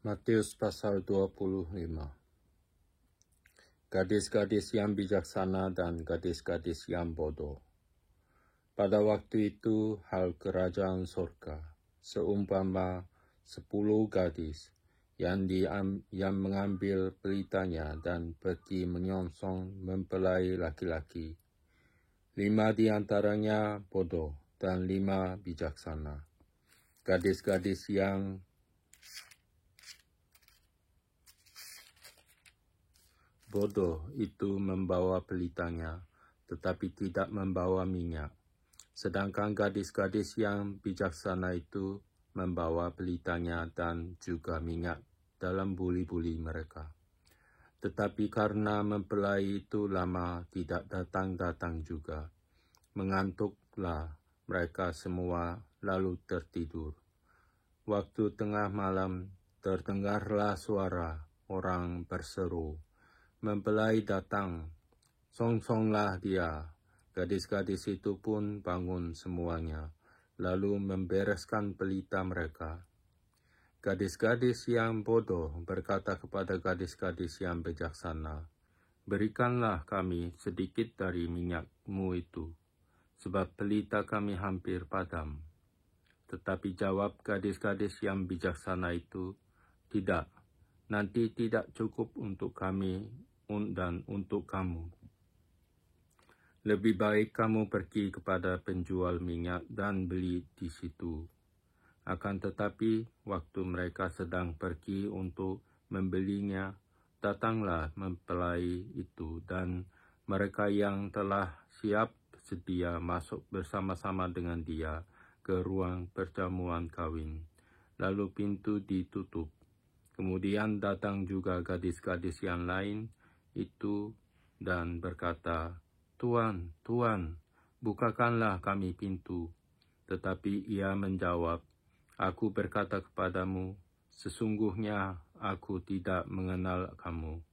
Matius pasal 25. Gadis-gadis yang bijaksana dan gadis-gadis yang bodoh. Pada waktu itu hal kerajaan surga seumpama 10 gadis yang mengambil pelitanya dan pergi menyongsong mempelai laki-laki. 5 di antaranya bodoh dan 5 bijaksana. Gadis-gadis yang bodoh itu membawa pelitanya, tetapi tidak membawa minyak. Sedangkan gadis-gadis yang bijaksana itu membawa pelitanya dan juga minyak dalam buli-buli mereka. Tetapi karena mempelai itu lama tidak datang-datang juga, mengantuklah mereka semua lalu tertidur. Waktu tengah malam terdengarlah suara orang berseru, "Mempelai datang, songsonglah dia." Gadis-gadis itu pun bangun semuanya, lalu membereskan pelita mereka. Gadis-gadis yang bodoh berkata kepada gadis-gadis yang bijaksana, "Berikanlah kami sedikit dari minyakmu itu, sebab pelita kami hampir padam." Tetapi jawab gadis-gadis yang bijaksana itu, "Tidak, nanti tidak cukup untuk kami dan untuk kamu. Lebih baik kamu pergi kepada penjual minyak dan beli di situ." Akan tetapi, waktu mereka sedang pergi untuk membelinya, datanglah mempelai itu dan mereka yang telah siap sedia masuk bersama-sama dengan dia ke ruang perjamuan kawin. Lalu pintu ditutup. Kemudian datang juga gadis-gadis yang lain itu dan berkata, "Tuan, Tuan, bukakanlah kami pintu." Tetapi ia menjawab, "Aku berkata kepadamu, sesungguhnya aku tidak mengenal kamu.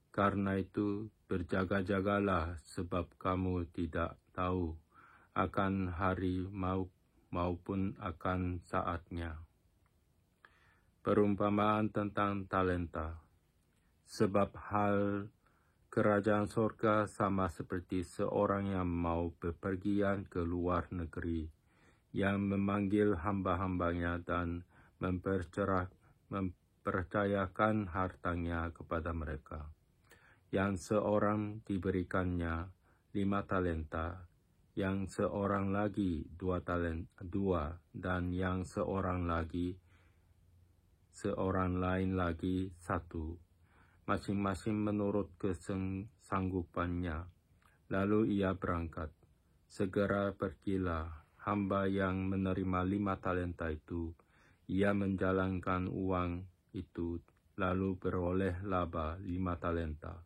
Karena itu berjaga-jagalah, sebab kamu tidak tahu akan hari maupun akan saatnya." Perumpamaan tentang talenta. Sebab hal kerajaan surga sama seperti seorang yang mau bepergian ke luar negeri, yang memanggil hamba-hambanya dan mempercayakan hartanya kepada mereka. Yang seorang diberikannya 5 talenta, yang seorang lagi 2 dan yang seorang lain lagi 1, masing-masing menurut kesanggupannya. Lalu ia berangkat. Segera pergilah hamba yang menerima 5 talenta itu. Ia menjalankan uang itu, lalu beroleh laba 5 talenta.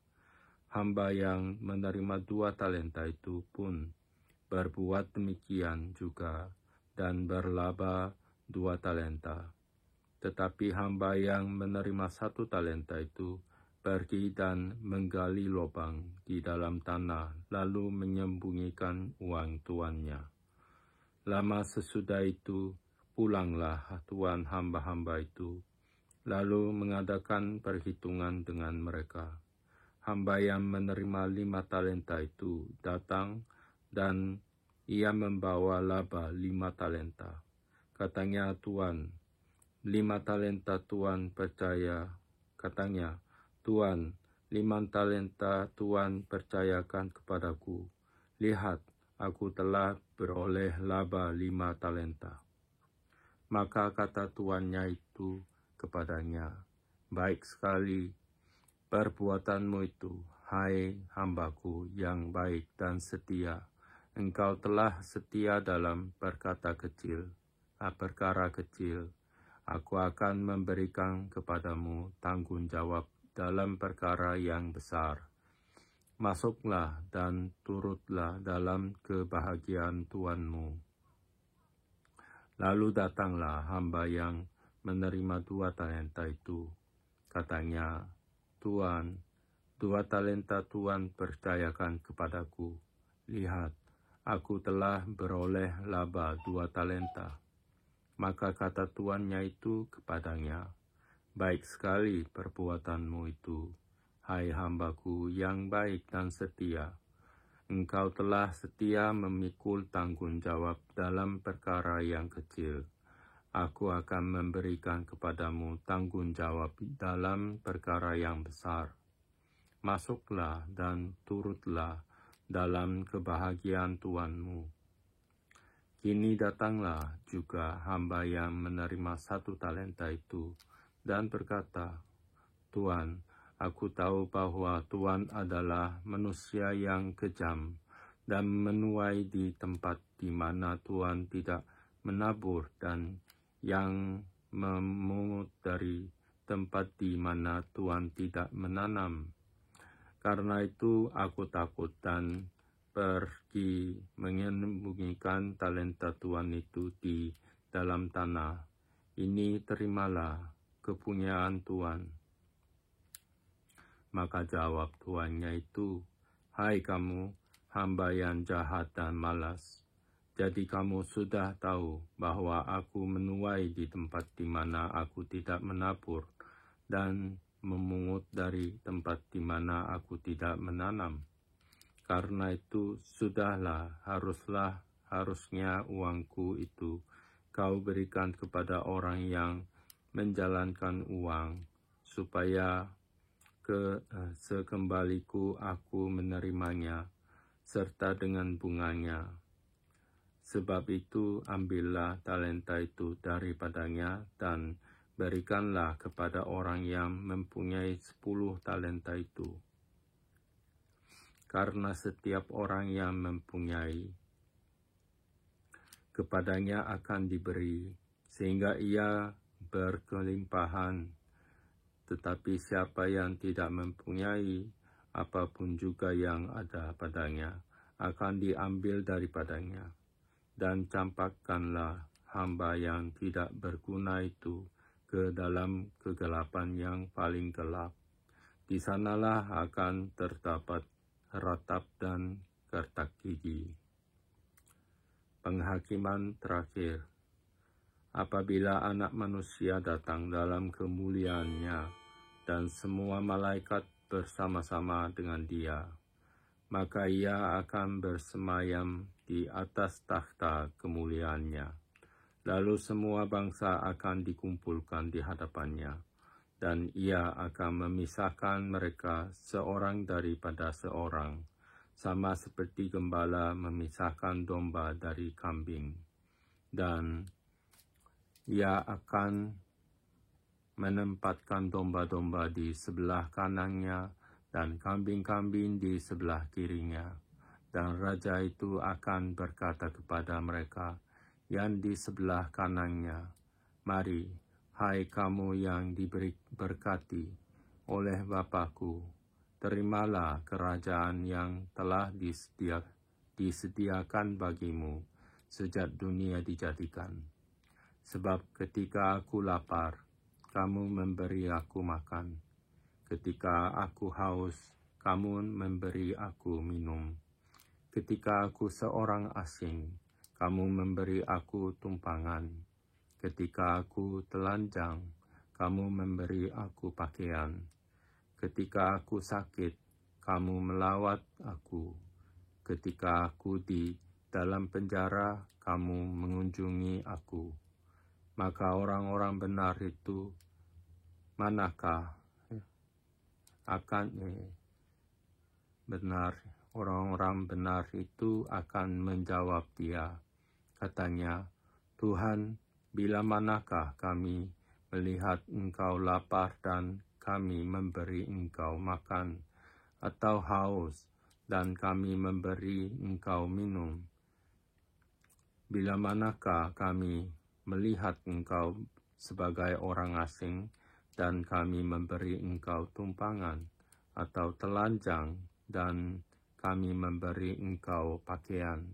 Hamba yang menerima 2 talenta itu pun berbuat demikian juga dan berlaba 2 talenta. Tetapi hamba yang menerima 1 talenta itu pergi dan menggali lubang di dalam tanah, lalu menyembunyikan uang tuannya. Lama sesudah itu, pulanglah tuan hamba-hamba itu, lalu mengadakan perhitungan dengan mereka. Hamba yang menerima 5 talenta itu datang, dan ia membawa laba 5 talenta. Katanya, "Tuan, 5 talenta Tuan percaya." Katanya, "Tuan, 5 talenta Tuan percayakan kepadaku. Lihat, aku telah beroleh laba 5 talenta." Maka kata tuannya itu kepadanya, "Baik sekali perbuatanmu itu, hai hambaku yang baik dan setia. Engkau telah setia dalam perkara kecil. Aku akan memberikan kepadamu tanggung jawab dalam perkara yang besar. Masuklah dan turutlah dalam kebahagiaan Tuanmu." Lalu datanglah hamba yang menerima 2 talenta itu. Katanya, "Tuan, 2 talenta Tuan percayakan kepadaku. Lihat, aku telah beroleh laba 2 talenta." Maka kata tuannya itu kepadanya, Baik sekali perbuatanmu itu, hai hambaku yang baik dan setia. Engkau telah setia memikul tanggung jawab dalam perkara yang kecil. Aku akan memberikan kepadamu tanggung jawab dalam perkara yang besar. Masuklah dan turutlah dalam kebahagiaan Tuanmu. Kini datanglah juga hamba yang menerima 1 talenta itu dan berkata, Tuan, aku tahu bahwa Tuan adalah manusia yang kejam dan menuai di tempat di mana Tuan tidak menabur dan yang memungut dari tempat di mana Tuan tidak menanam. Karena itu aku takut dan pergi menyembunyikan talenta Tuan itu di dalam tanah. Ini terimalah kepunyaan Tuan. Maka jawab tuannya itu, hai kamu, hamba yang jahat dan malas. Jadi kamu sudah tahu bahwa aku menuai di tempat di mana aku tidak menabur dan memungut dari tempat di mana aku tidak menanam. Karena itu harusnya uangku itu kau berikan kepada orang yang menjalankan uang, supaya sekembaliku aku menerimanya, serta dengan bunganya. Sebab itu ambillah talenta itu daripadanya dan berikanlah kepada orang yang mempunyai 10 talenta itu. Karena setiap orang yang mempunyai, kepadanya akan diberi, sehingga ia berkelimpahan. Tetapi siapa yang tidak mempunyai, apapun juga yang ada padanya, akan diambil daripadanya. Dan campakkanlah hamba yang tidak berguna itu ke dalam kegelapan yang paling gelap. Di sanalah akan terdapat ratap dan gertak gigi. Penghakiman terakhir. Apabila Anak Manusia datang dalam kemuliaannya dan semua malaikat bersama-sama dengan Dia, maka Ia akan bersemayam di atas takhta kemuliaannya. Lalu semua bangsa akan dikumpulkan di hadapannya, dan Ia akan memisahkan mereka seorang daripada seorang, sama seperti gembala memisahkan domba dari kambing. Dan Ia akan menempatkan domba-domba di sebelah kanannya dan kambing-kambing di sebelah kirinya. Dan Raja itu akan berkata kepada mereka yang di sebelah kanannya, mari, hai kamu yang diberkati oleh Bapa-Ku, terimalah kerajaan yang telah disediakan bagimu sejak dunia dijadikan. Sebab ketika aku lapar, kamu memberi aku makan. Ketika aku haus, kamu memberi aku minum. Ketika aku seorang asing, kamu memberi aku tumpangan. Ketika aku telanjang, kamu memberi aku pakaian. Ketika aku sakit, kamu melawat aku. Ketika aku di dalam penjara, kamu mengunjungi aku. Maka orang-orang benar itu manakah orang-orang benar itu akan menjawab Dia. Katanya, Tuhan, bila manakah kami melihat Engkau lapar dan kami memberi Engkau makan, atau haus dan kami memberi Engkau minum? Bila manakah kami melihat Engkau sebagai orang asing dan kami memberi Engkau tumpangan, atau telanjang dan kami memberi Engkau pakaian?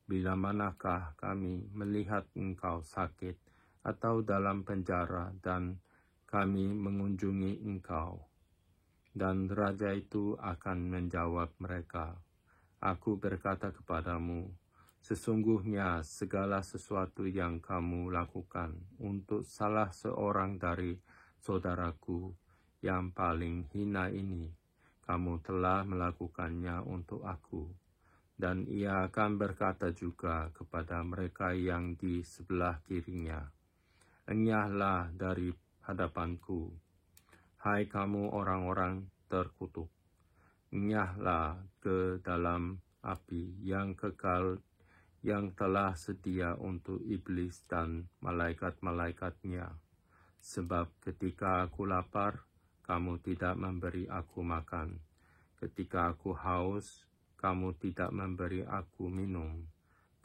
Bila manakah kami melihat Engkau sakit atau dalam penjara dan kami mengunjungi Engkau? Dan Raja itu akan menjawab mereka, Aku berkata kepadamu, sesungguhnya segala sesuatu yang kamu lakukan untuk salah seorang dari saudaraku yang paling hina ini, kamu telah melakukannya untuk aku. Dan ia akan berkata juga kepada mereka yang di sebelah kirinya, enyahlah dari hadapanku, hai kamu orang-orang terkutuk, enyahlah ke dalam api yang kekal yang telah sedia untuk iblis dan malaikat-malaikatnya. Sebab ketika aku lapar, kamu tidak memberi aku makan. Ketika aku haus, kamu tidak memberi aku minum.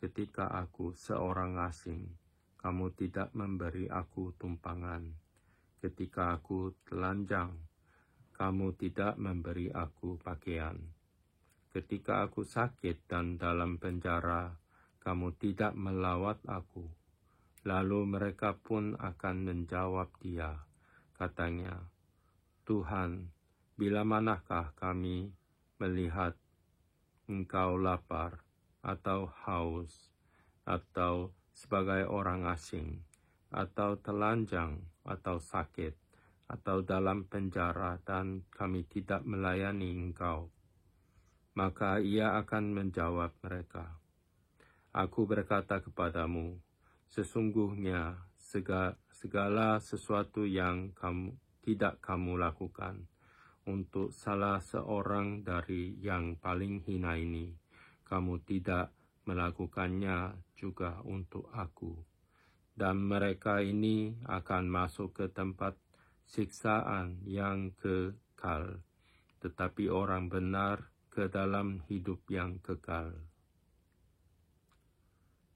Ketika aku seorang asing, kamu tidak memberi aku tumpangan. Ketika aku telanjang, kamu tidak memberi aku pakaian. Ketika aku sakit dan dalam penjara, kamu tidak melawat aku. Lalu mereka pun akan menjawab dia, katanya, Tuhan, bila manakah kami melihat engkau lapar, atau haus, atau sebagai orang asing, atau telanjang, atau sakit, atau dalam penjara, dan kami tidak melayani engkau? Maka ia akan menjawab mereka, aku berkata kepadamu, sesungguhnya segala sesuatu yang tidak kamu lakukan untuk salah seorang dari yang paling hina ini, kamu tidak melakukannya juga untuk aku. Dan mereka ini akan masuk ke tempat siksaan yang kekal, tetapi orang benar ke dalam hidup yang kekal.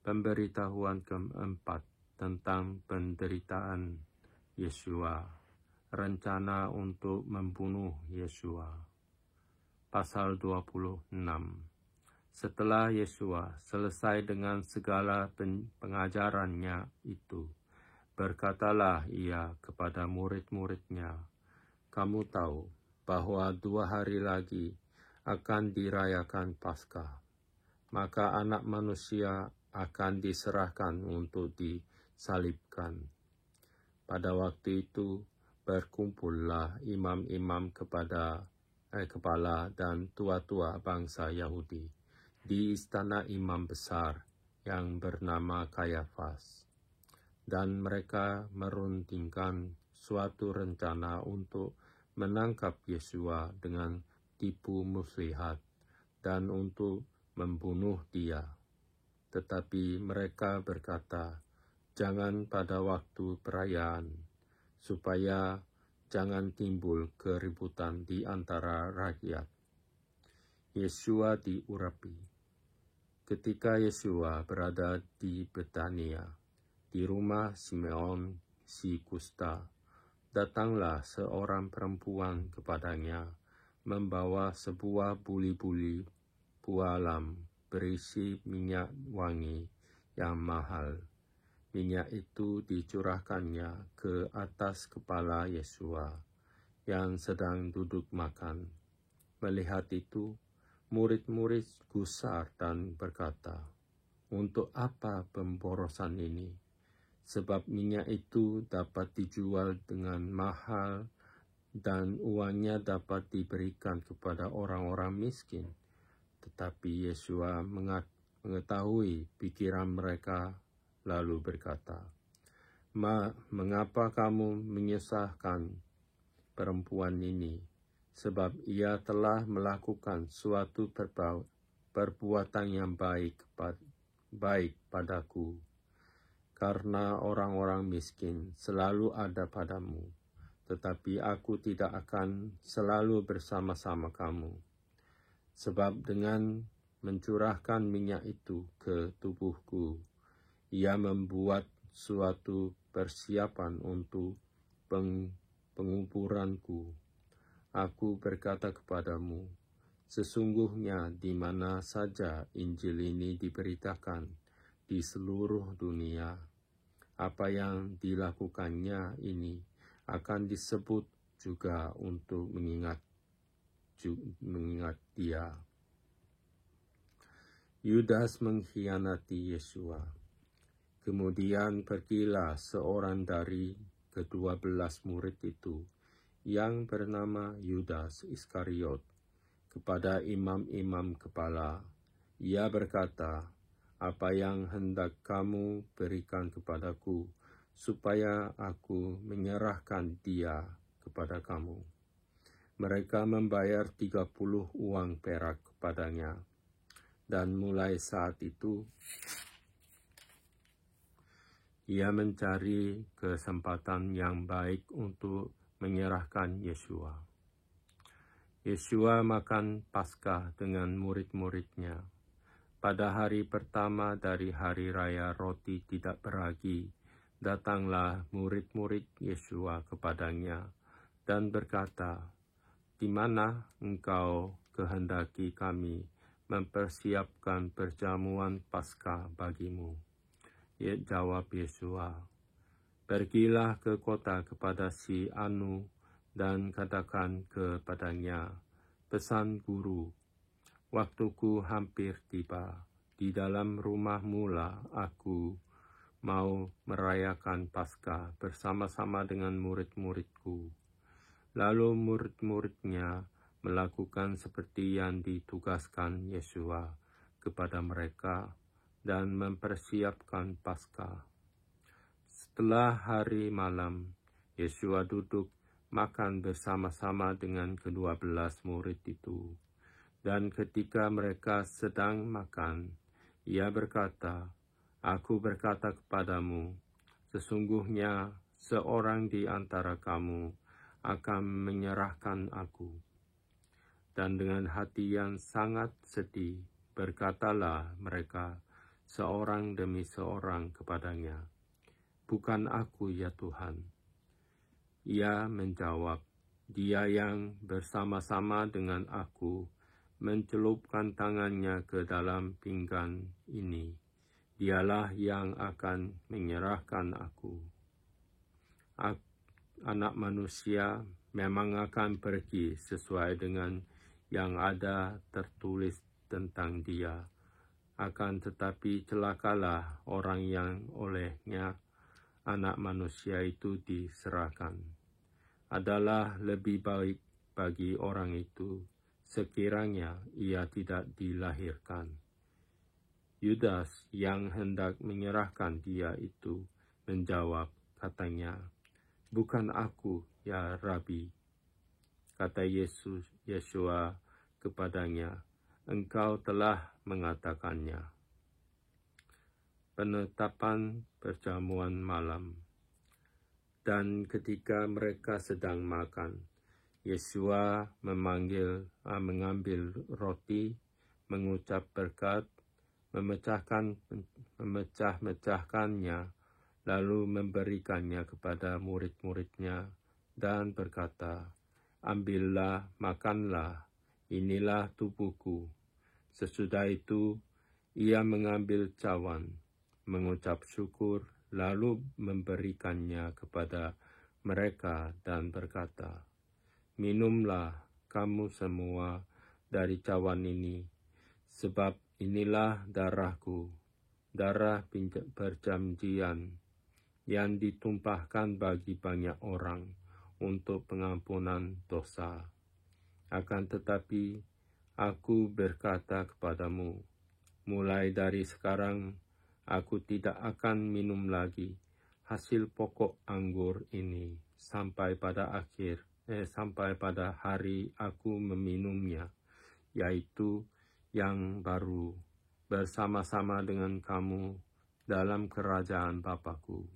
Pemberitahuan keempat tentang penderitaan Yesua, rencana untuk membunuh Yesua. Pasal 26. Setelah Yesua selesai dengan segala pengajarannya itu, berkatalah ia kepada murid-muridnya, kamu tahu bahwa 2 hari lagi akan dirayakan Paskah, maka Anak Manusia akan diserahkan untuk disalibkan. Pada waktu itu berkumpullah imam-imam kepala dan tua-tua bangsa Yahudi di istana imam besar yang bernama Kayafas, dan mereka meruntingkan suatu rencana untuk menangkap Yesua dengan tipu muslihat dan untuk membunuh dia. Tetapi mereka berkata, jangan pada waktu perayaan, supaya jangan timbul keributan di antara rakyat. Yesua diurapi. Ketika Yesua berada di Betania, di rumah Simeon si Kusta, datanglah seorang perempuan kepadanya, membawa sebuah buli-buli pualam berisi minyak wangi yang mahal. Minyak itu dicurahkannya ke atas kepala Yesua yang sedang duduk makan. Melihat itu, murid-murid gusar dan berkata, untuk apa pemborosan ini? Sebab minyak itu dapat dijual dengan mahal dan uangnya dapat diberikan kepada orang-orang miskin. Tetapi Yesua mengetahui pikiran mereka, lalu berkata, mengapa kamu menyusahkan perempuan ini? Sebab ia telah melakukan suatu perbuatan yang baik padaku. Karena orang-orang miskin selalu ada padamu, tetapi aku tidak akan selalu bersama-sama kamu. Sebab dengan mencurahkan minyak itu ke tubuhku, ia membuat suatu persiapan untuk penguburanku. Aku berkata kepadamu, sesungguhnya di mana saja Injil ini diberitakan di seluruh dunia, apa yang dilakukannya ini akan disebut juga untuk mengingat dia. Yudas mengkhianati Yesua. Kemudian pergilah seorang dari ke-12 murid itu, yang bernama Yudas Iskariot, kepada imam-imam kepala. Ia berkata, "Apa yang hendak kamu berikan kepadaku, supaya aku menyerahkan dia kepada kamu?" Mereka membayar 30 uang perak kepadanya. Dan mulai saat itu, ia mencari kesempatan yang baik untuk menyerahkan Yesua. Yesua makan Paskah dengan murid-muridnya. Pada hari pertama dari hari raya roti tidak beragi, datanglah murid-murid Yesua kepadanya dan berkata, "Di mana engkau kehendaki kami mempersiapkan perjamuan Paskah bagimu?" Jawab Yesua, "Pergilah ke kota kepada si Anu dan katakan kepadanya, pesan guru, waktuku hampir tiba. Di dalam rumahmu lah aku mau merayakan Paskah bersama-sama dengan murid-muridku." Lalu murid-muridnya melakukan seperti yang ditugaskan Yesua kepada mereka dan mempersiapkan Paskah. Setelah hari malam, Yesua duduk makan bersama-sama dengan ke-12 murid itu. Dan ketika mereka sedang makan, ia berkata, "Aku berkata kepadamu, sesungguhnya seorang di antara kamu akan menyerahkan aku." Dan dengan hati yang sangat sedih, berkatalah mereka seorang demi seorang kepadanya, "Bukan aku ya Tuhan." Ia menjawab, "Dia yang bersama-sama dengan aku mencelupkan tangannya ke dalam pinggan ini, dialah yang akan menyerahkan aku. Anak manusia memang akan pergi sesuai dengan yang ada tertulis tentang dia. Akan tetapi celakalah orang yang olehnya anak manusia itu diserahkan. Adalah lebih baik bagi orang itu sekiranya ia tidak dilahirkan." Yudas yang hendak menyerahkan dia itu menjawab, katanya, "Bukan aku, ya Rabi." Kata Yesua kepadanya, "Engkau telah mengatakannya." Penetapan perjamuan malam. Dan ketika mereka sedang makan, Yesua mengambil roti, mengucap berkat, memecah-mecahkannya, lalu memberikannya kepada murid-muridnya dan berkata, "Ambillah, makanlah, inilah tubuhku." Sesudah itu, ia mengambil cawan, mengucap syukur, lalu memberikannya kepada mereka dan berkata, "Minumlah kamu semua dari cawan ini, sebab inilah darahku, darah perjanjian yang ditumpahkan bagi banyak orang untuk pengampunan dosa. Akan tetapi, aku berkata kepadamu, mulai dari sekarang aku tidak akan minum lagi hasil pokok anggur ini sampai pada hari aku meminumnya, yaitu yang baru bersama-sama dengan kamu dalam kerajaan Bapa-Ku."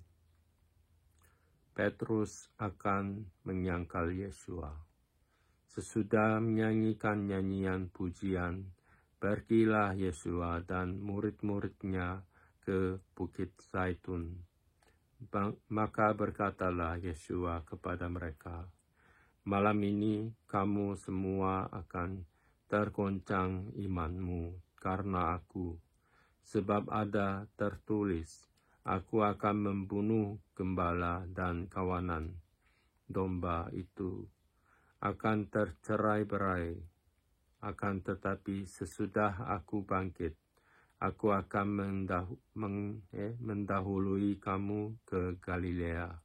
Petrus akan menyangkal Yesua. Sesudah menyanyikan nyanyian pujian, pergilah Yesua dan murid-muridnya ke Bukit Zaitun. Maka berkatalah Yesua kepada mereka, "Malam ini kamu semua akan tergoncang imanmu karena aku. Sebab ada tertulis, aku akan membunuh gembala dan kawanan domba itu akan tercerai-berai. Akan tetapi sesudah aku bangkit, aku akan mendahului kamu ke Galilea."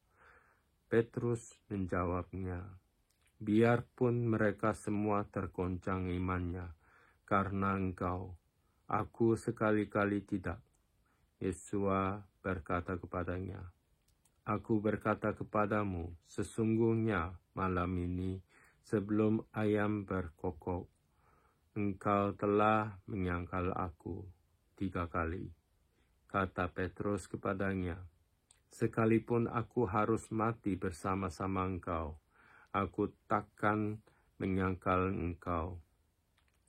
Petrus menjawabnya, biarpun mereka semua tergoncang imannya karena engkau, aku sekali-kali tidak. Yesus berkata kepadanya, aku berkata kepadamu, sesungguhnya malam ini sebelum ayam berkokok, engkau telah menyangkal aku 3 kali. Kata Petrus kepadanya, sekalipun aku harus mati bersama-sama engkau, aku takkan menyangkal engkau.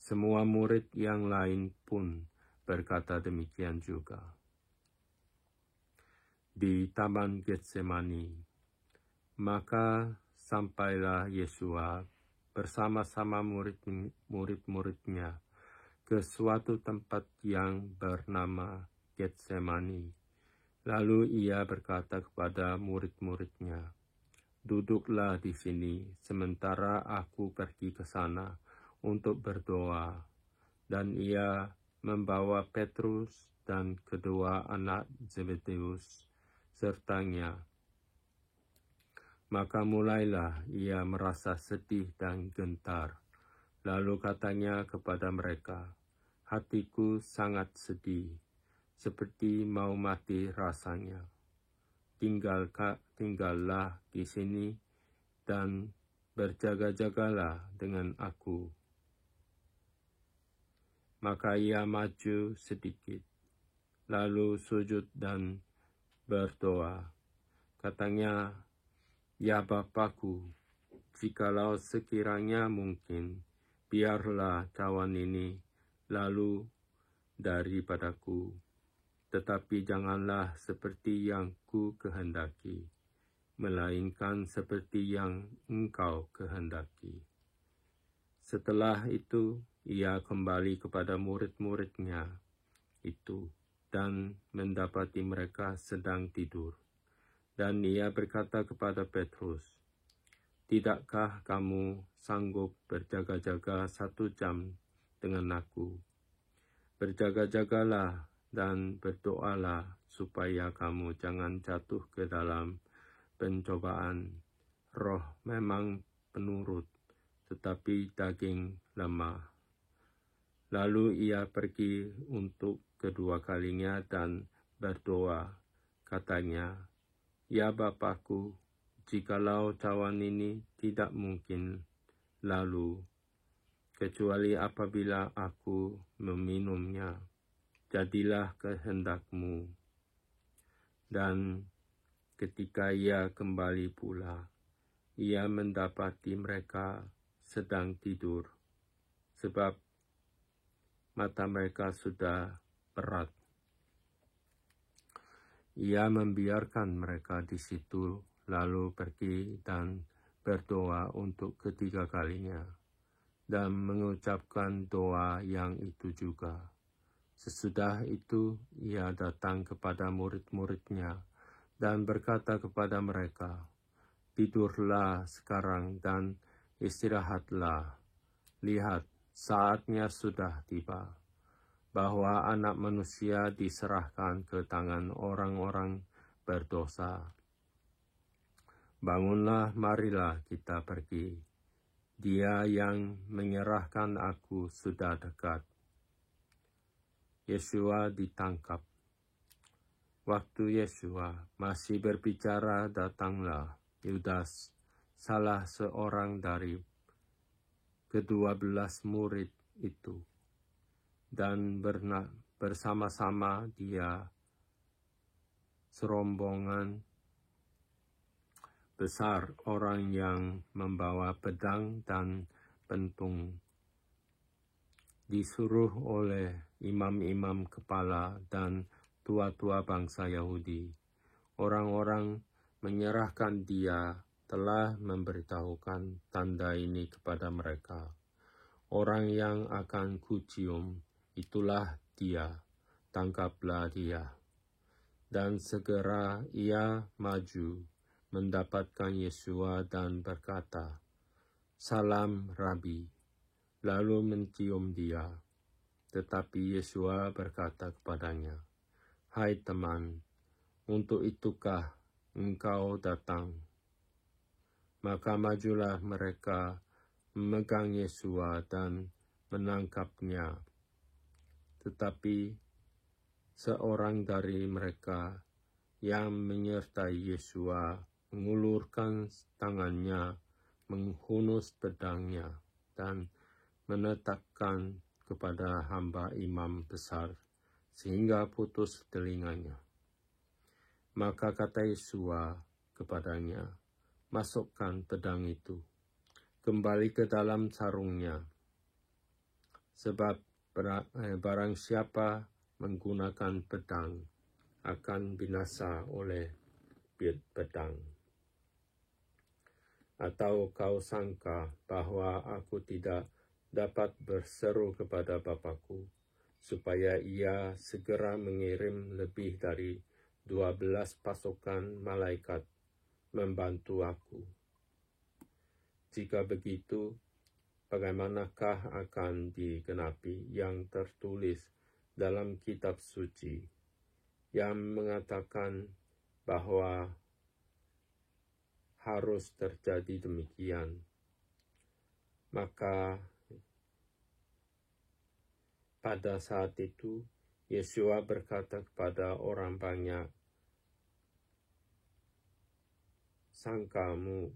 Semua murid yang lain pun berkata demikian juga. Di Taman Getsemani, maka sampailah Yesus bersama-sama murid-muridnya ke suatu tempat yang bernama Getsemani. Lalu ia berkata kepada murid-muridnya, duduklah di sini sementara aku pergi ke sana untuk berdoa. Dan ia membawa Petrus dan kedua anak Zebedeus sertanya. Maka mulailah ia merasa sedih dan gentar. Lalu katanya kepada mereka, hatiku sangat sedih, seperti mau mati rasanya. Tinggallah di sini dan berjaga-jagalah dengan aku. Maka ia maju sedikit, lalu sujud dan berdoa. Katanya, ya Bapakku, jikalau sekiranya mungkin, biarlah cawan ini lalu daripadaku, tetapi janganlah seperti yang ku kehendaki, melainkan seperti yang engkau kehendaki. Setelah itu, ia kembali kepada murid-muridnya itu dan mendapati mereka sedang tidur. Dan ia berkata kepada Petrus, tidakkah kamu sanggup berjaga-jaga 1 jam dengan aku? Berjaga-jagalah dan berdoalah supaya kamu jangan jatuh ke dalam pencobaan. Roh memang penurut, tetapi daging lemah. Lalu ia pergi untuk kedua kalinya dan berdoa. Katanya, ya Bapakku, jikalau cawan ini tidak mungkin lalu, kecuali apabila aku meminumnya, jadilah kehendakmu. Dan ketika ia kembali pula, ia mendapati mereka sedang tidur, sebab mata mereka sudah berat. Ia membiarkan mereka di situ, lalu pergi dan berdoa untuk ketiga kalinya, dan mengucapkan doa yang itu juga. Sesudah itu, ia datang kepada murid-muridnya dan berkata kepada mereka, tidurlah sekarang dan istirahatlah. Lihat, saatnya sudah tiba, bahwa anak manusia diserahkan ke tangan orang-orang berdosa. Bangunlah, marilah kita pergi. Dia yang menyerahkan aku sudah dekat. Yesus ditangkap. Waktu Yesus masih berbicara, datanglah Yudas, salah seorang dari ke-12 murid itu, dan bersama-sama dia serombongan besar orang yang membawa pedang dan pentung, disuruh oleh imam-imam kepala dan tua-tua bangsa Yahudi. Orang-orang menyerahkan dia telah memberitahukan tanda ini kepada mereka. Orang yang akan kucium, itulah dia, tangkaplah dia. Dan segera ia maju, mendapatkan Yesus dan berkata, salam Rabi, lalu mencium dia. Tetapi Yesus berkata kepadanya, hai teman, untuk itukah engkau datang? Maka majulah mereka memegang Yesua dan menangkapnya. Tetapi seorang dari mereka yang menyertai Yesua mengulurkan tangannya, menghunus pedangnya, dan menetapkan kepada hamba imam besar, sehingga putus telinganya. Maka kata Yesua kepadanya, "Masukkan pedang itu kembali ke dalam sarungnya, sebab barang siapa menggunakan pedang akan binasa oleh pedang. Atau kau sangka bahwa aku tidak dapat berseru kepada Bapakku, supaya ia segera mengirim lebih dari 12 pasukan malaikat membantu aku? Jika begitu, bagaimanakah akan digenapi yang tertulis dalam kitab suci yang mengatakan bahwa harus terjadi demikian?" Maka pada saat itu Yesua berkata kepada orang banyak, "Sangkamu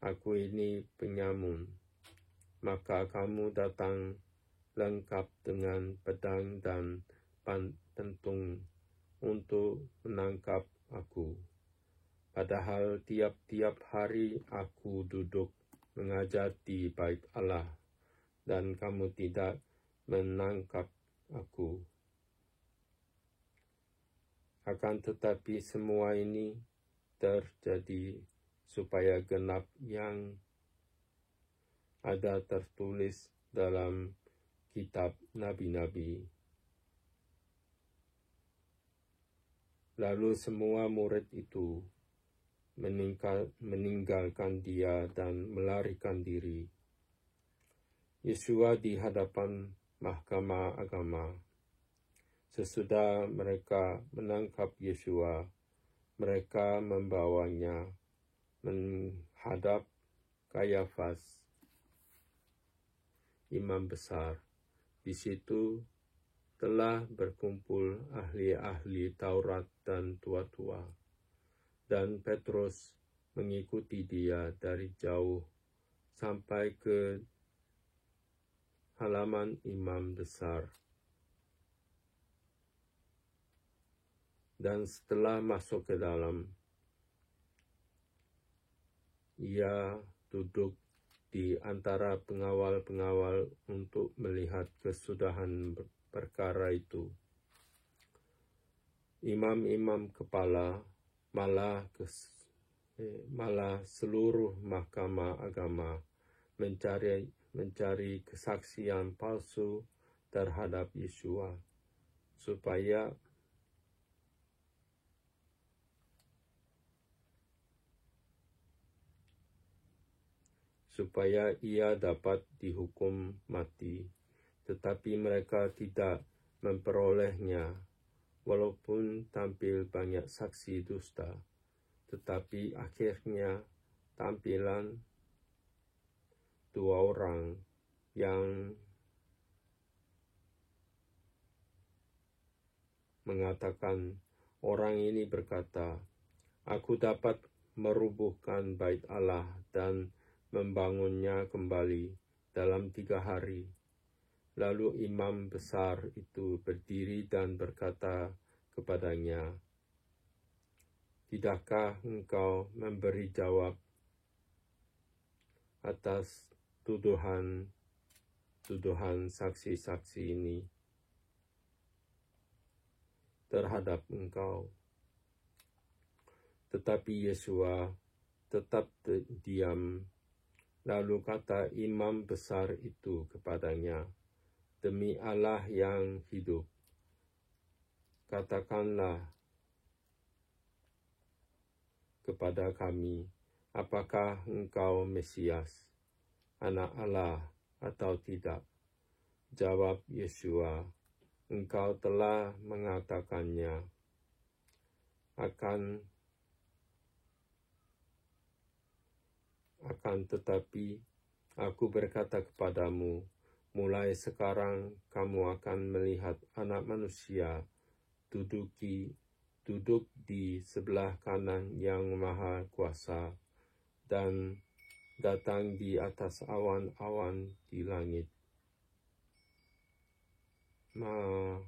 aku ini penyamun, maka kamu datang lengkap dengan pedang dan pentung untuk menangkap aku. Padahal tiap-tiap hari aku duduk mengajar di Bait Allah, dan kamu tidak menangkap aku. Akan tetapi semua ini terjadi supaya genap yang ada tertulis dalam kitab nabi-nabi." Lalu semua murid itu meninggalkan dia dan melarikan diri. Yesua di hadapan mahkamah agama. Sesudah mereka menangkap Yesua, mereka membawanya menghadap Kayafas, imam besar. Di situ telah berkumpul ahli-ahli Taurat dan tua-tua, dan Petrus mengikuti dia dari jauh sampai ke halaman imam besar. Dan setelah masuk ke dalam, ia duduk di antara pengawal-pengawal untuk melihat kesudahan perkara itu. Imam-imam kepala, malah seluruh mahkamah agama mencari kesaksian palsu terhadap Yesua, supaya ia dapat dihukum mati. Tetapi mereka tidak memperolehnya, walaupun tampil banyak saksi dusta. Tetapi akhirnya tampilan 2 orang yang mengatakan, orang ini berkata, "Aku dapat merubuhkan Bait Allah dan membangunnya kembali dalam 3 hari." Lalu imam besar itu berdiri dan berkata kepadanya, "Tidakkah engkau memberi jawab atas tuduhan saksi-saksi ini terhadap engkau?" Tetapi Yesua tetap diam. Lalu kata imam besar itu kepadanya, "Demi Allah yang hidup, katakanlah kepada kami, apakah engkau Mesias, Anak Allah atau tidak?" Jawab Yesua, "Engkau telah mengatakannya." Akan tetapi, aku berkata kepadamu, mulai sekarang kamu akan melihat Anak Manusia duduk di sebelah kanan Yang Maha Kuasa dan datang di atas awan-awan di langit. Maka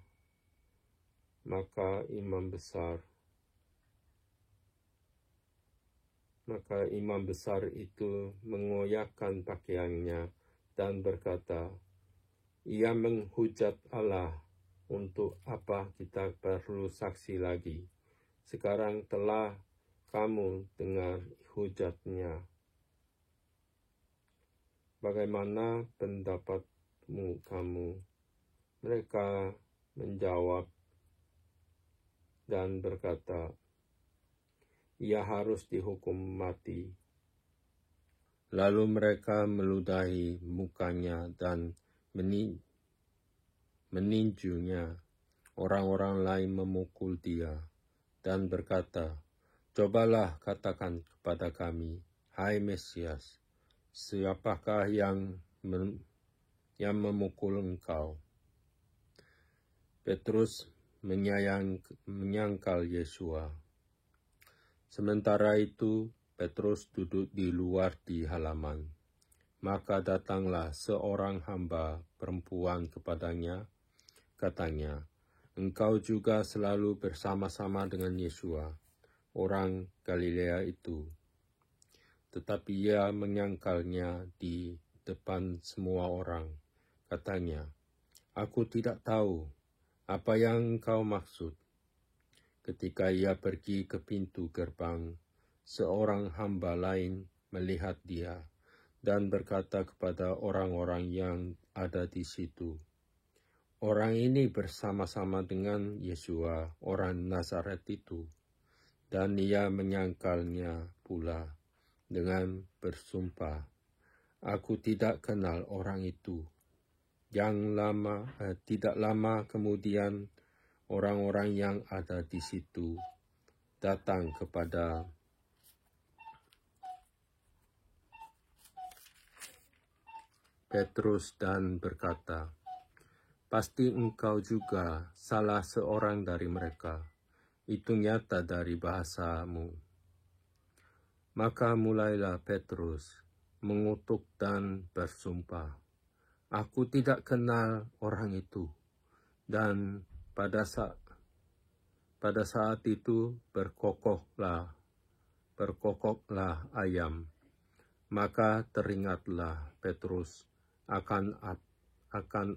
imam besar itu mengoyakkan pakaiannya dan berkata, ia menghujat Allah, untuk apa kita perlu saksi lagi? Sekarang telah kamu dengar hujatnya. Bagaimana pendapatmu kamu? Mereka menjawab dan berkata, ia harus dihukum mati. Lalu mereka meludahi mukanya dan meninjunya. Orang-orang lain memukul dia dan berkata, cobalah katakan kepada kami, hai Mesias, siapakah yang memukul engkau? Petrus menyangkal Yesua. Sementara itu, Petrus duduk di luar di halaman. Maka datanglah seorang hamba perempuan kepadanya, katanya, engkau juga selalu bersama-sama dengan Yesua, orang Galilea itu. Tetapi ia menyangkalnya di depan semua orang. Katanya, aku tidak tahu apa yang engkau maksud. Ketika ia pergi ke pintu gerbang, seorang hamba lain melihat dia dan berkata kepada orang-orang yang ada di situ, orang ini bersama-sama dengan Yesua, orang Nazaret itu. Dan ia menyangkalnya pula dengan bersumpah, aku tidak kenal orang itu. Tidak lama kemudian, orang-orang yang ada di situ datang kepada Petrus dan berkata, pasti engkau juga salah seorang dari mereka. Itu nyata dari bahasamu. Maka mulailah Petrus mengutuk dan bersumpah, aku tidak kenal orang itu. Dan pada saat itu berkokoklah ayam. Maka teringatlah Petrus akan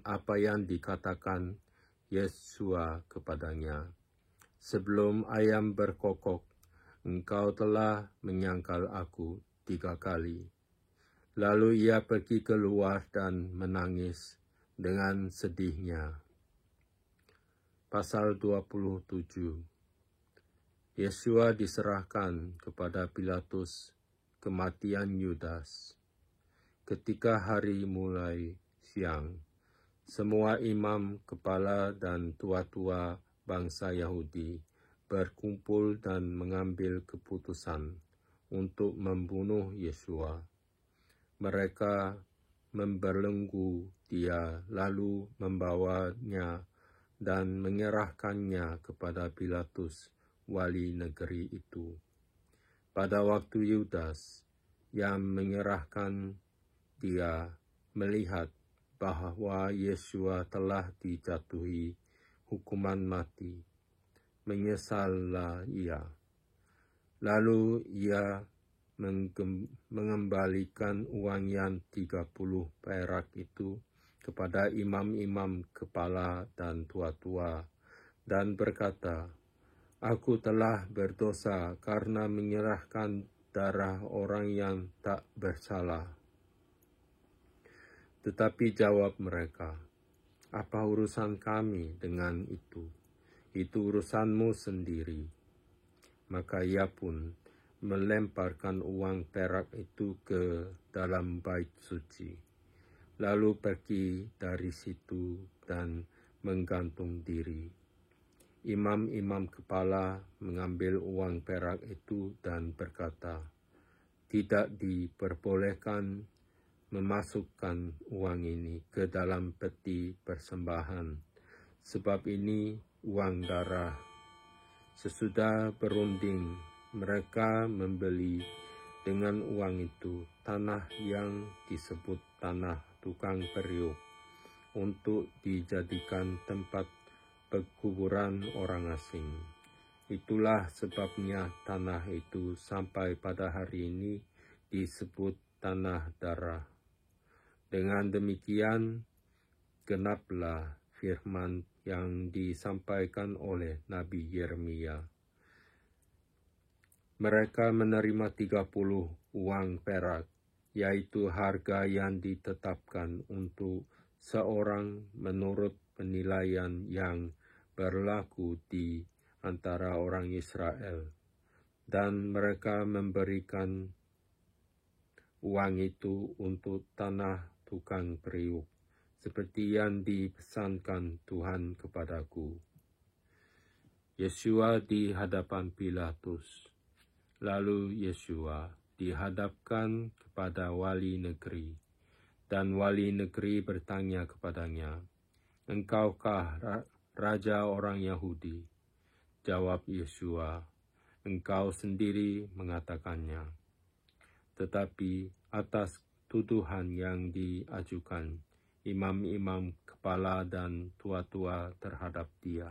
apa yang dikatakan Yesua kepadanya. Sebelum ayam berkokok, engkau telah menyangkal aku 3 kali. Lalu ia pergi keluar dan menangis dengan sedihnya. Pasal 27. Yesua diserahkan kepada Pilatus, kematian Yudas. Ketika hari mulai siang, semua imam, kepala dan tua-tua bangsa Yahudi berkumpul dan mengambil keputusan untuk membunuh Yesua. Mereka membelenggu dia lalu membawanya dan menyerahkannya kepada Pilatus, wali negeri itu. Pada waktu Yudas yang menyerahkan dia melihat bahwa Yesua telah dijatuhi hukuman mati, menyesallah ia. Lalu ia mengembalikan uang yang 30 perak itu kepada imam-imam, kepala dan tua-tua, dan berkata, aku telah berdosa karena menyerahkan darah orang yang tak bersalah. Tetapi jawab mereka, apa urusan kami dengan itu? Itu urusanmu sendiri. Maka ia pun melemparkan uang perak itu ke dalam bait suci. Lalu pergi dari situ dan menggantung diri. Imam-imam kepala mengambil uang perak itu dan berkata, tidak diperbolehkan memasukkan uang ini ke dalam peti persembahan, sebab ini uang darah. Sesudah berunding, mereka membeli dengan uang itu tanah yang disebut tanah tukang periuk untuk dijadikan tempat pekuburan orang asing. Itulah sebabnya tanah itu sampai pada hari ini disebut tanah darah. Dengan demikian, genaplah firman yang disampaikan oleh Nabi Yeremia. Mereka menerima 30 uang perak, yaitu harga yang ditetapkan untuk seorang menurut penilaian yang berlaku di antara orang Israel, dan mereka memberikan uang itu untuk tanah tukang periuk, seperti yang dipesankan Tuhan kepadaku. Yesua di hadapan Pilatus. Lalu Yesua dihadapkan kepada wali negeri, dan wali negeri bertanya kepadanya, "Engkaukah raja orang Yahudi?" Jawab Yesua, "Engkau sendiri mengatakannya." Tetapi atas tuduhan yang diajukan imam-imam kepala dan tua-tua terhadap dia,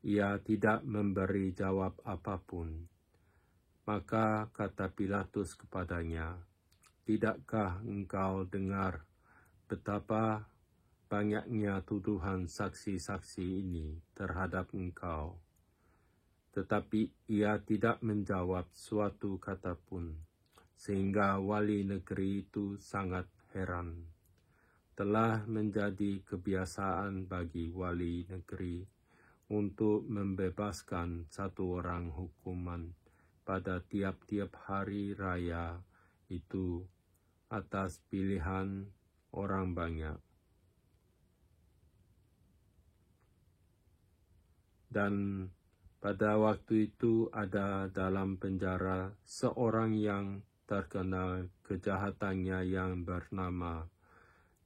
ia tidak memberi jawab apapun. Maka kata Pilatus kepadanya, "Tidakkah engkau dengar betapa banyaknya tuduhan saksi-saksi ini terhadap engkau?" Tetapi ia tidak menjawab suatu kata pun, sehingga wali negeri itu sangat heran. Telah menjadi kebiasaan bagi wali negeri untuk membebaskan satu orang hukuman pada tiap-tiap hari raya itu atas pilihan orang banyak. Dan pada waktu itu ada dalam penjara seorang yang terkenal kejahatannya yang bernama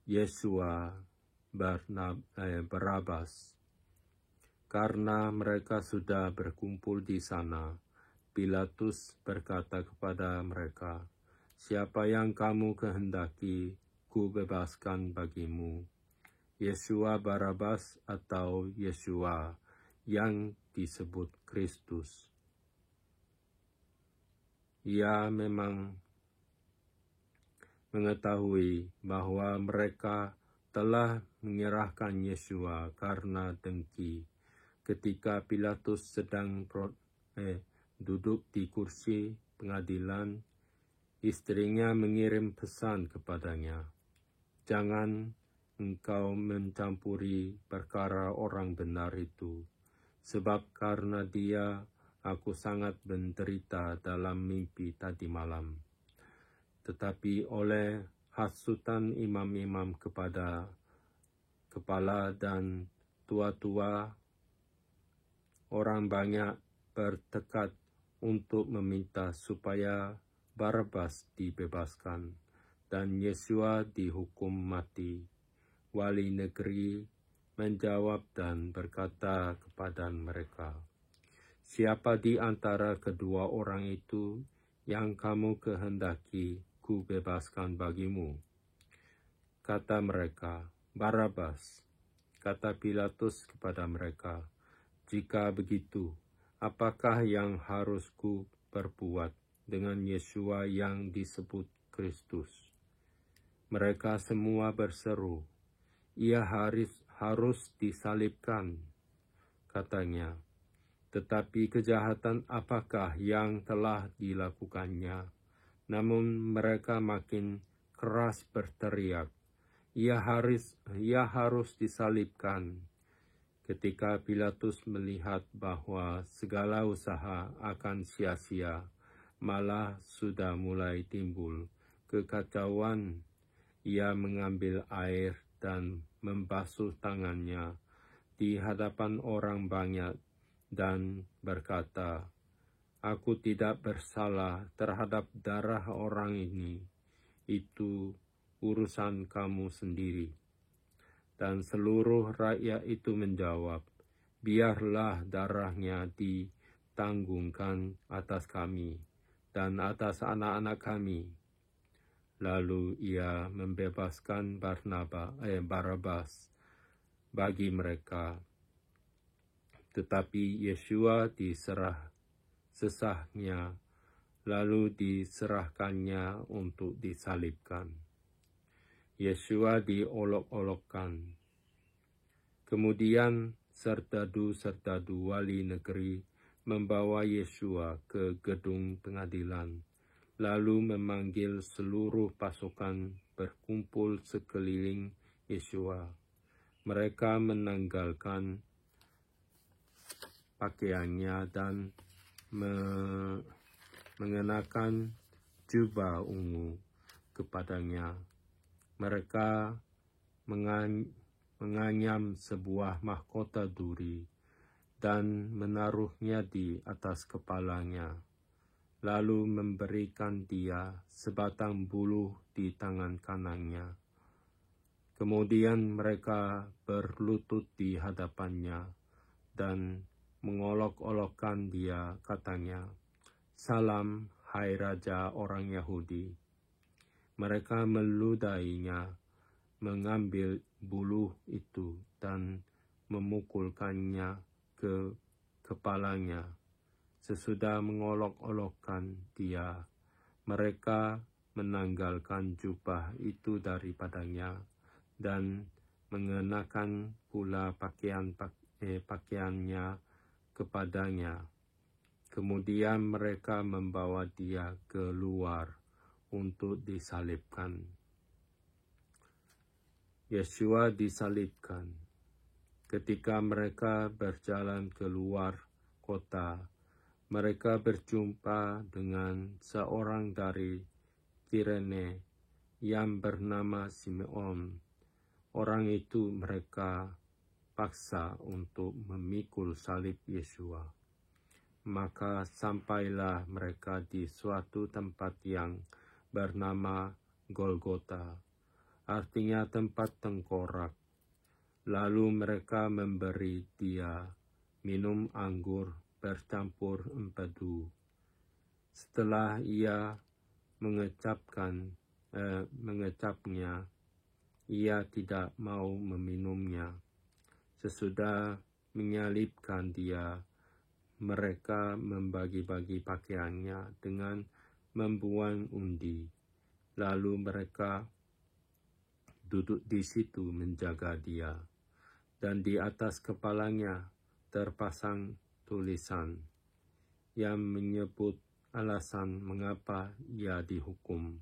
Yesua Barabas. Karena mereka sudah berkumpul di sana, Pilatus berkata kepada mereka, "Siapa yang kamu kehendaki ku bebaskan bagimu, Yesua Barabas atau Yesua yang disebut Kristus?" Ia memang mengetahui bahwa mereka telah menyerahkan Yesua karena dengki. Ketika Pilatus sedang duduk di kursi pengadilan, istrinya mengirim pesan kepadanya, "Jangan engkau mencampuri perkara orang benar itu, sebab karena dia aku sangat menderita dalam mimpi tadi malam." Tetapi oleh hasutan imam-imam kepada kepala dan tua-tua, orang banyak bertekad untuk meminta supaya Barabas dibebaskan dan Yesua dihukum mati. Wali negeri menjawab dan berkata kepada mereka, "Siapa di antara kedua orang itu yang kamu kehendaki ku bebaskan bagimu?" Kata mereka, "Barabas." Kata Pilatus kepada mereka, "Jika begitu, apakah yang harus ku perbuat dengan Yesua yang disebut Kristus?" Mereka semua berseru, "Ia harus disalibkan," katanya. Tetapi kejahatan apakah yang telah dilakukannya? Namun mereka makin keras berteriak, ia harus disalibkan." Ketika Pilatus melihat bahwa segala usaha akan sia-sia, malah sudah mulai timbul kekacauan, ia mengambil air dan membasuh tangannya di hadapan orang banyak dan berkata, Aku tidak bersalah terhadap darah orang ini. Itu urusan kamu sendiri. Dan seluruh rakyat itu menjawab, biarlah darahnya ditanggungkan atas kami dan atas anak-anak kami. Lalu ia membebaskan Barabas bagi mereka. Tetapi Yesua diserah sesahnya, lalu diserahkannya untuk disalibkan. Yesua diolok-olokkan. Kemudian serdadu-serdadu wali negeri membawa Yesua ke gedung pengadilan, lalu memanggil seluruh pasukan berkumpul sekeliling Yesua. Mereka menanggalkan pakaiannya dan mengenakan jubah ungu kepadanya. Mereka menganyam sebuah mahkota duri dan menaruhnya di atas kepalanya, lalu memberikan dia sebatang buluh di tangan kanannya. Kemudian mereka berlutut di hadapannya dan mengolok-olokkan dia, katanya, "Salam, hai Raja orang Yahudi." Mereka meludainya, mengambil buluh itu dan memukulkannya ke kepalanya. Sesudah mengolok-olokkan dia, mereka menanggalkan jubah itu daripadanya dan mengenakan pula pakaiannya kepadanya. Kemudian mereka membawa dia keluar untuk disalibkan. Yesua disalibkan. Ketika mereka berjalan keluar kota, mereka berjumpa dengan seorang dari Kirene yang bernama Simeon. Orang itu mereka paksa untuk memikul salib Yesua. Maka sampailah mereka di suatu tempat yang bernama Golgota, artinya tempat tengkorak. Lalu mereka memberi dia minum anggur bercampur empedu. Setelah ia mengecapnya, ia tidak mau meminumnya. Sesudah menyalibkan dia, mereka membagi-bagi pakaiannya dengan membuang undi. Lalu mereka duduk di situ menjaga dia, dan di atas kepalanya terpasang tulisan yang menyebut alasan mengapa ia dihukum.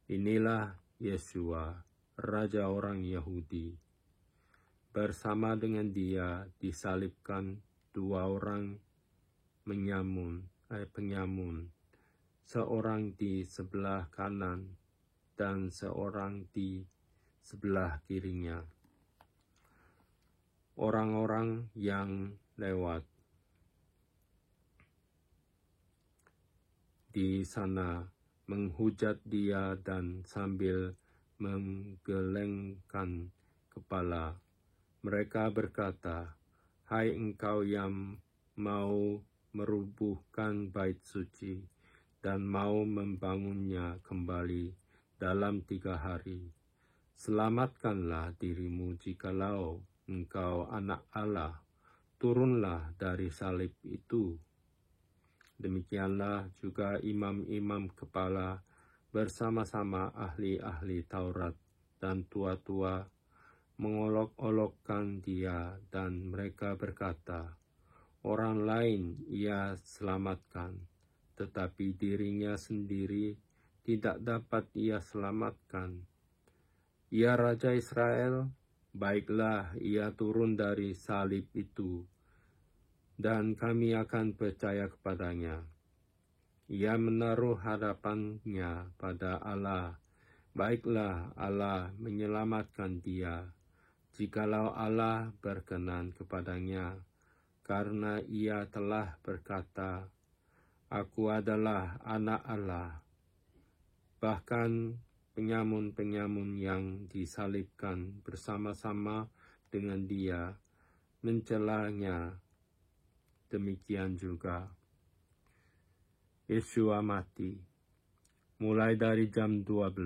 Inilah Yesua, Raja orang Yahudi. Bersama dengan dia disalibkan dua orang penyamun, seorang di sebelah kanan dan seorang di sebelah kirinya. Orang-orang yang lewat di sana menghujat dia dan sambil menggelengkan kepala, mereka berkata, "Hai engkau yang mau merubuhkan bait suci dan mau membangunnya kembali dalam 3 hari, selamatkanlah dirimu jikalau engkau anak Allah, turunlah dari salib itu." Demikianlah juga imam-imam kepala bersama-sama ahli-ahli Taurat dan tua-tua mengolok-olokkan dia, dan mereka berkata, "Orang lain ia selamatkan, tetapi dirinya sendiri tidak dapat ia selamatkan. Ia Raja Israel, baiklah ia turun dari salib itu, dan kami akan percaya kepadanya. Ia menaruh harapannya pada Allah, baiklah Allah menyelamatkan dia, jikalau Allah berkenan kepadanya, karena ia telah berkata, Aku adalah anak Allah. Bahkan penyamun-penyamun yang disalibkan bersama-sama dengan dia mencelanya. Demikian juga Yesua mati. Mulai dari jam 12,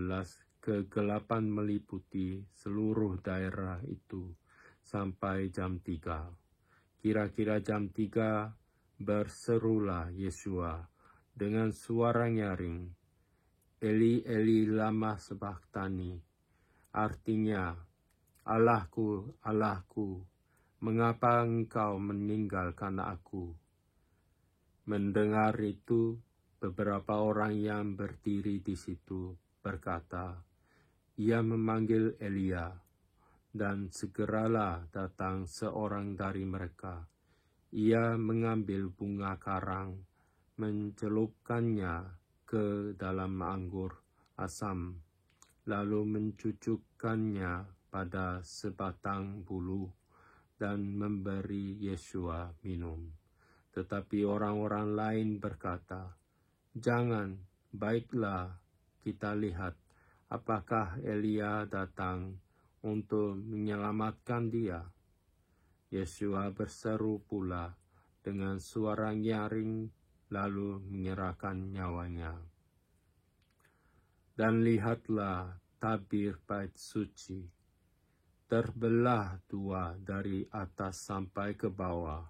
kegelapan meliputi seluruh daerah itu sampai jam 3. Kira-kira jam 3 berserulah Yesua dengan suara nyaring, Eli, Eli, lama sabachthani. Artinya, Allahku, Allahku, mengapa engkau meninggalkan aku? Mendengar itu, beberapa orang yang berdiri di situ berkata, ia memanggil Elia, dan segeralah datang seorang dari mereka. Ia mengambil bunga karang, mencelupkannya ke dalam anggur asam, lalu mencucukkannya pada sebatang bulu dan memberi Yesua minum. Tetapi orang-orang lain berkata, jangan, baiklah kita lihat apakah Elia datang untuk menyelamatkan dia. Yesua berseru pula dengan suara nyaring, lalu menyerahkan nyawanya. Dan lihatlah tabir bait suci, terbelah dua dari atas sampai ke bawah,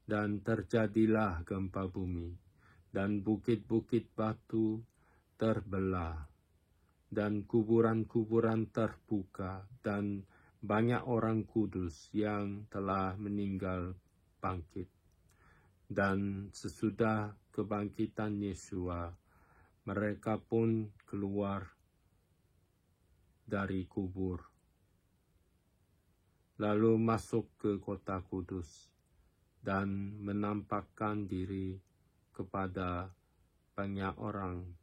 dan terjadilah gempa bumi, dan bukit-bukit batu terbelah, dan kuburan-kuburan terbuka, dan banyak orang kudus yang telah meninggal bangkit. Dan sesudah kebangkitan Yesua, mereka pun keluar dari kubur, lalu masuk ke kota kudus, dan menampakkan diri kepada banyak orang.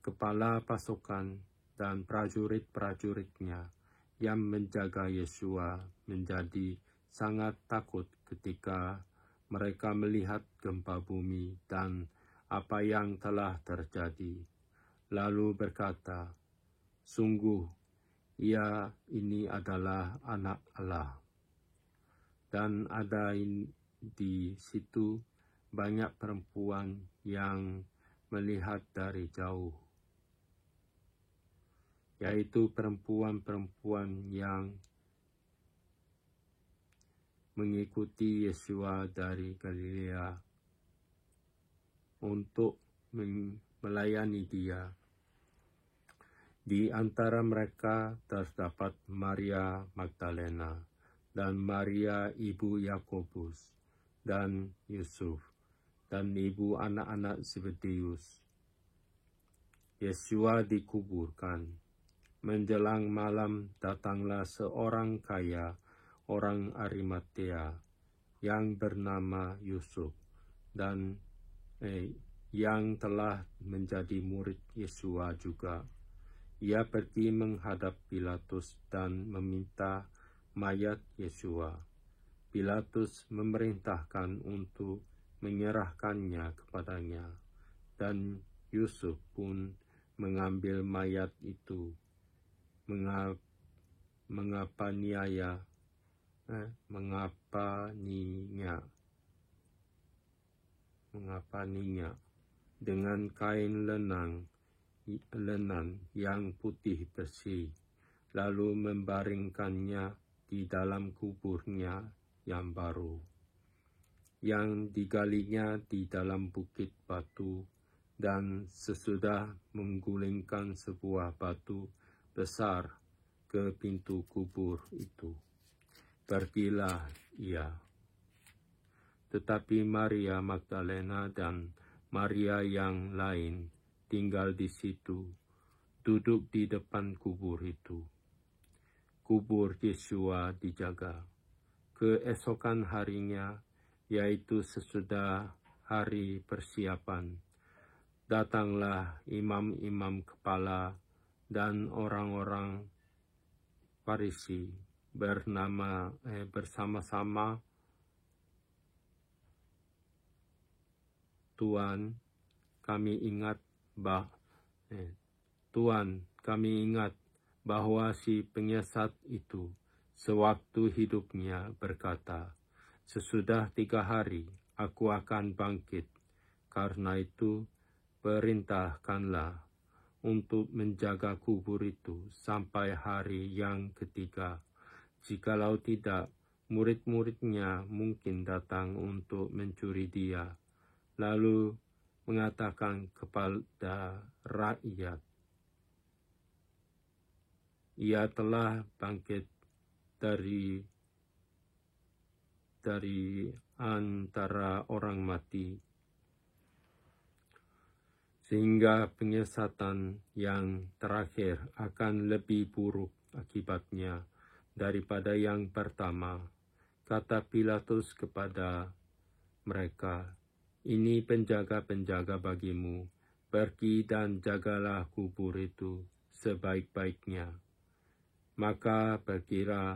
Kepala pasukan dan prajurit-prajuritnya yang menjaga Yesua menjadi sangat takut ketika mereka melihat gempa bumi dan apa yang telah terjadi. Lalu berkata, sungguh, ia ini adalah anak Allah. Dan ada di situ banyak perempuan yang melihat dari jauh, yaitu perempuan-perempuan yang mengikuti Yesua dari Galilea untuk melayani dia. Di antara mereka terdapat Maria Magdalena dan Maria ibu Yakobus dan Yusuf dan ibu anak-anak Zebedeus. Yesua dikuburkan. Menjelang malam datanglah seorang kaya, orang Arimatea, yang bernama Yusuf, dan yang telah menjadi murid Yesua juga. Ia pergi menghadap Pilatus dan meminta mayat Yesua. Pilatus memerintahkan untuk menyerahkannya kepadanya, dan Yusuf pun mengambil mayat itu, mengapaninya dengan kain lenan yang putih bersih, lalu membaringkannya di dalam kuburnya yang baru, yang digalinya di dalam bukit batu, dan sesudah menggulingkan sebuah batu besar ke pintu kubur itu, pergilah ia. Tetapi Maria Magdalena dan Maria yang lain tinggal di situ, duduk di depan kubur itu. Kubur Yesua dijaga. Keesokan harinya, yaitu sesudah hari persiapan, datanglah imam-imam kepala dan orang-orang Farisi bersama-sama Tuhan, kami ingat bahwa si penyesat itu sewaktu hidupnya berkata, "Sesudah 3 hari aku akan bangkit." Karena itu, perintahkanlah untuk menjaga kubur itu sampai hari yang ketiga. Jikalau tidak, murid-muridnya mungkin datang untuk mencuri dia, lalu mengatakan kepada rakyat, "Ia telah bangkit dari antara orang mati." Sehingga penyesatan yang terakhir akan lebih buruk akibatnya daripada yang pertama. Kata Pilatus kepada mereka, "Ini penjaga-penjaga bagimu, pergi dan jagalah kubur itu sebaik-baiknya." Maka pergilah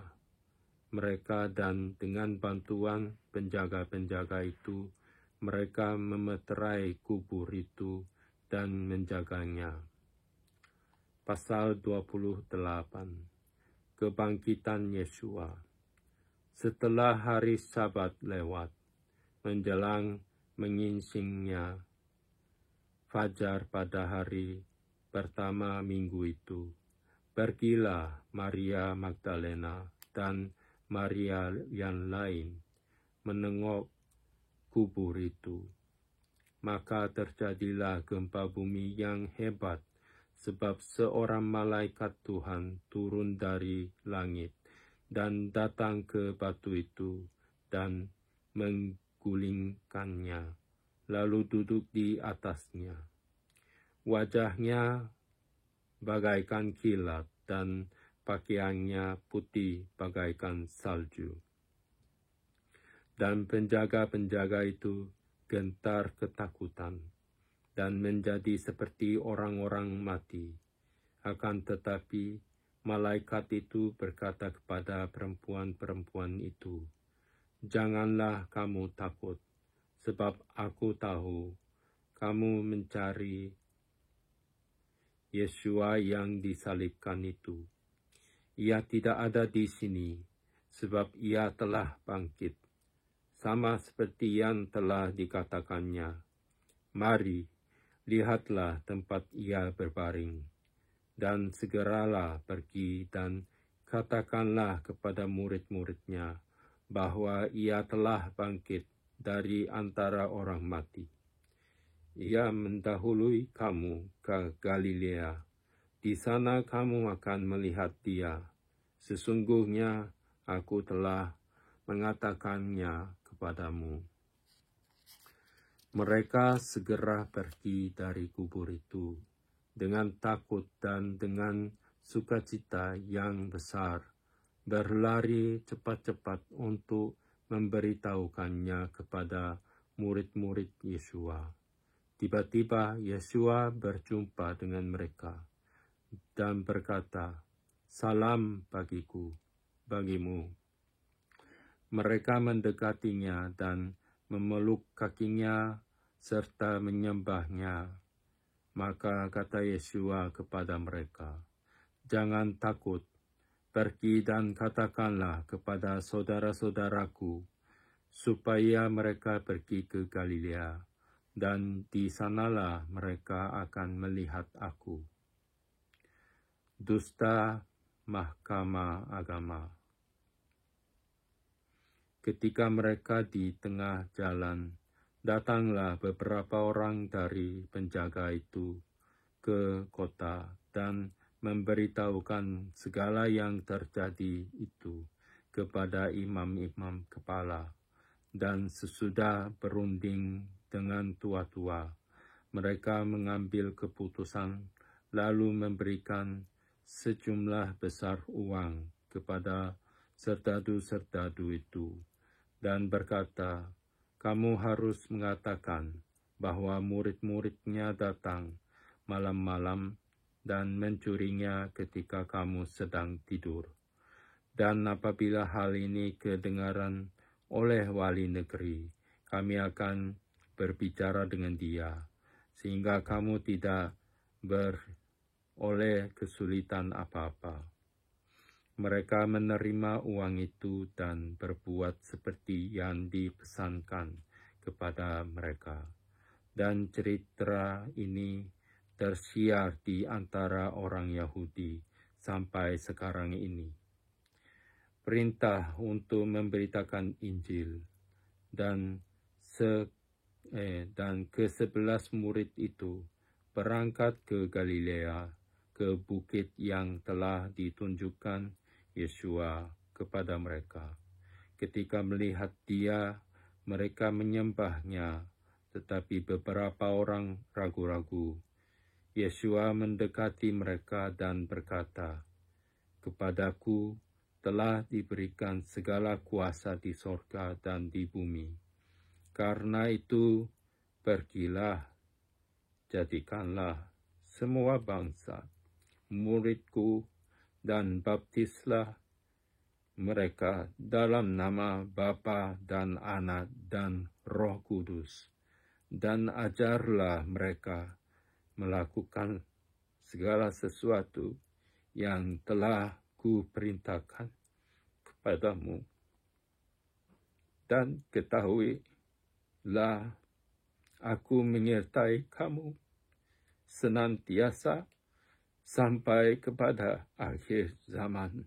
mereka, dan dengan bantuan penjaga-penjaga itu, mereka memeterai kubur itu dan menjaganya. Pasal 28. Kebangkitan Yesua. Setelah hari Sabat lewat, menjelang menyingsingnya fajar pada hari pertama minggu itu, pergilah Maria Magdalena dan Maria yang lain menengok kubur itu. Maka terjadilah gempa bumi yang hebat, sebab seorang malaikat Tuhan turun dari langit dan datang ke batu itu dan menggulingkannya, lalu duduk di atasnya. Wajahnya bagaikan kilat dan pakaiannya putih bagaikan salju. Dan penjaga-penjaga itu gentar ketakutan dan menjadi seperti orang-orang mati. Akan tetapi malaikat itu berkata kepada perempuan-perempuan itu, "Janganlah kamu takut, sebab aku tahu kamu mencari Yesua yang disalibkan itu. Ia tidak ada di sini, sebab ia telah bangkit, sama seperti yang telah dikatakannya. Mari, lihatlah tempat ia berbaring, dan segeralah pergi dan katakanlah kepada murid-muridnya bahwa ia telah bangkit dari antara orang mati. Ia mendahului kamu ke Galilea. Di sana kamu akan melihat dia. Sesungguhnya aku telah mengatakannya kepadamu." Mereka segera pergi dari kubur itu dengan takut dan dengan sukacita yang besar, berlari cepat-cepat untuk memberitahukannya kepada murid-murid Yesua. Tiba-tiba Yesua berjumpa dengan mereka dan berkata, "Salam bagimu." Mereka mendekatinya dan memeluk kakinya serta menyembahnya. Maka kata Yesua kepada mereka, "Jangan takut, pergi dan katakanlah kepada saudara-saudaraku supaya mereka pergi ke Galilea, dan di sanalah mereka akan melihat aku." Dusta Mahkamah Agama. Ketika mereka di tengah jalan, datanglah beberapa orang dari penjaga itu ke kota dan memberitahukan segala yang terjadi itu kepada imam-imam kepala. Dan sesudah berunding dengan tua-tua, mereka mengambil keputusan lalu memberikan sejumlah besar uang kepada serdadu-serdadu itu, dan berkata, "Kamu harus mengatakan bahwa murid-muridnya datang malam-malam dan mencurinya ketika kamu sedang tidur. Dan apabila hal ini kedengaran oleh wali negeri, kami akan berbicara dengan dia, sehingga kamu tidak beroleh kesulitan apa-apa. Mereka menerima uang itu dan berbuat seperti yang dipesankan kepada mereka. Dan cerita ini tersiar di antara orang Yahudi sampai sekarang ini. Perintah untuk memberitakan Injil dan ke-11 murid itu berangkat ke Galilea, ke bukit yang telah ditunjukkan Yesua kepada mereka. Ketika melihat dia, mereka menyembahnya, tetapi beberapa orang ragu-ragu. Yesua mendekati mereka dan berkata, "Kepadaku telah diberikan segala kuasa di sorga dan di bumi. Karena itu, pergilah, jadikanlah semua bangsa muridku dan baptislah mereka dalam nama Bapa dan Anak dan Roh Kudus, dan ajarlah mereka melakukan segala sesuatu yang telah kuperintahkan kepadamu. Dan ketahuilah, aku menyertai kamu senantiasa sampai kepada akhir zaman."